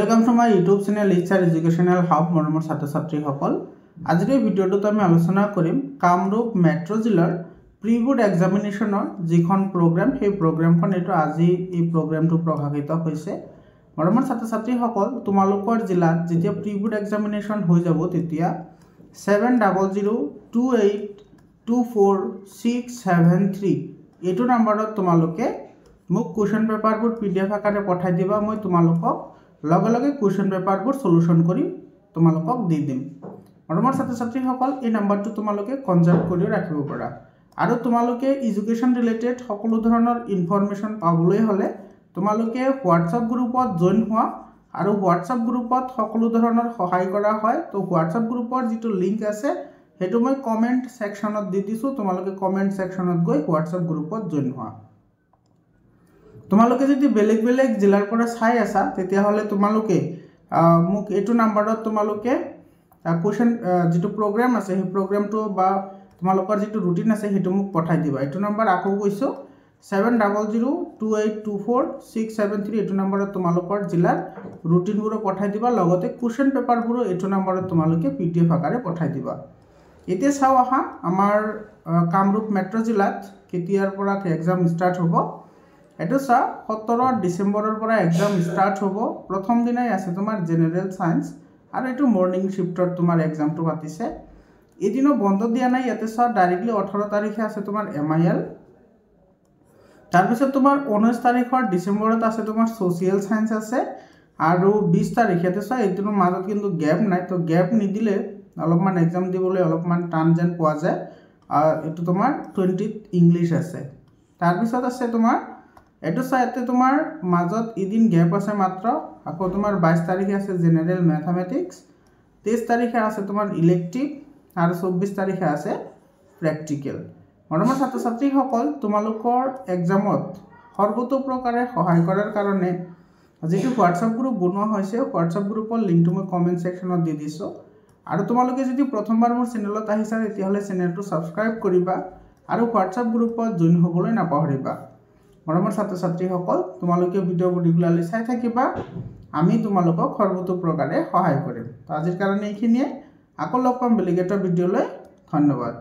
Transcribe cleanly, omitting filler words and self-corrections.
welcome to my YouTube channel इच्छार educational hub मरমৰ ছাত্ৰ ছাত্ৰীসকল আজিৰ এই ভিডিঅ'টোত আমি আলোচনা কৰিম কামৰূপ মেট্ৰ' জিলাৰ প্ৰি বোৰ্ড এক্সামিনেশ্যনৰ যিখন প্ৰগ্ৰাম সেই প্ৰগ্ৰামখন এটো আজি এই প্ৰগ্ৰামটো প্ৰকাশিত হৈছে মৰমৰ ছাত্ৰ ছাত্ৰীসকল তোমালোকৰ জিলাত যেতিয়া প্ৰি বোৰ্ড এক্সামিনেশ্যন হৈ যাব তেতিয়া 7002824673 এটো নম্বৰত তোমালোকে মোক কোৱেশ্চন পেপাৰবোৰ পিডিএফ আকাৰে পঠাই দিবা মই তোমালোকক লগে লগে কোৱেশ্চন পেপাৰবোৰ সলিউশন কৰি তোমালোকক দি দিম মৰমৰ ছাত্ৰ ছাত্ৰীসকল এই নম্বৰটো তোমালোকে কনজাৰ্ভ কৰি ৰাখিব পাৰা আৰু তোমালোকে এডুকেশ্যন ৰিলেটেড সকলো ধৰণৰ ইনফৰমেশন পাবলৈ হলে তোমালোকে হোৱাটসএপ গ্ৰুপত জয়েন হোৱা আৰু হোৱাটসএপ গ্ৰুপত সকলো ধৰণৰ সহায় কৰা হয় তো হোৱাটসএপ গ্ৰুপৰ যেটো লিংক আছে হেতু মই কমেন্ট সেকশনত দি দিছো তোমালোকে কমেন্ট সেকশনত গৈ হোৱাটসএপ গ্ৰুপত জয়েন হোৱা তোমালোকে যদি বেলেগ বেলেগ জিলাৰ পৰা চাই আছা তেতিয়া হলে তোমালোকে মোক এটো নম্বৰত তোমালোকে কোৱেশ্চন যেটো প্ৰগ্ৰাম আছে সেই প্ৰগ্ৰামটো বা তোমালোকৰ যেটো ৰুটিন আছে হেতু মোক পঠাই দিবা এটো নম্বৰ আকৌ কৈছো 7002824673 এটো নম্বৰত তোমালোকৰ জিলাৰ ৰুটিনবোৰ পঠাই দিবা লগতে কোৱেশ্চন পেপাৰবোৰ এটো নম্বৰত তোমালোকে পিডিএফ আকাৰে পঠাই দিবা এতিয়া চাও আহা আমাৰ কামৰূপ মেট্ৰ' জিলাত কেতিয়াৰ পৰা এক্সাম ষ্টাৰ্ট হ'ব এটো 17 ডিসেম্বৰৰ পৰা এক্সাম ষ্টাৰ্ট হ'ব প্ৰথম দিনাই আছে তোমাৰ জেনাৰেল সায়েন্স আৰু এটো মৰ্নিং শিফটত তোমাৰ এক্সামটো পাতিছে এদিনো বন্ধ দিয়া নাই ইয়াতে ডাইৰেক্টলি 18 তাৰিখে আছে তোমাৰ এমআইএল তাৰ পিছত তোমাৰ 19 তাৰিখৰ ডিসেম্বৰত আছে তোমাৰ সোশিয়াল সায়েন্স আছে আৰু 20 তাৰিখে এদিনো মাজত কিন্তু গ্যাপ নাই তো গ্যাপ নিদিলে অলপমান এক্সাম দিবলৈ অলপমান টান যেন পোৱা যায় এটো তোমাৰ 20th ইংলিশ আছে তাৰ পিছত আছে তোমাৰ এটো সাইতে তোমাৰ মাজত এদিন গ্যাপ আছে মাত্ৰ আকৌ তোমাৰ 22 তাৰিখে আছে জেনাৰেল ম্যাথমেটিক্স 23 তাৰিখে আছে তোমাৰ ইলেক্টিভ আৰু 24 তাৰিখে আছে প্ৰ্যাকটিক্যাল মৰমৰ ছাত্ৰ ছাত্ৰীসকল তোমালোকৰ এক্সামত সৰ্বতো প্ৰকাৰে সহায় কৰাৰ কাৰণে যেটো হোৱাটসএপ গ্ৰুপ বনোৱা হৈছে হোৱাটসএপ গ্ৰুপৰ লিংকটো মই কমেন্ট সেকশনত দি দিছো আৰু তোমালোকে যদি প্ৰথমবাৰ মোৰ চেনেলত আহিছা তেতিয়া হলে চেনেলটো সাবস্ক্ৰাইব কৰিবা আৰু হোৱাটসএপ গ্ৰুপত জয়েন হ'বলৈ নাপাহৰিবা মৰমৰ ছাত্ৰ ছাত্ৰীসকল তোমালোকে ভিডিঅ'বোৰ ৰেগুলাৰলি চাই থাকিবা আমি তোমালোকক সৰ্বতো প্ৰকাৰে সহায় কৰিম তো আজিৰ কাৰণে এইখিনিয়ে আকৌ লগ পাম বেলেগ এটা ভিডিঅ'লৈ ধন্যবাদ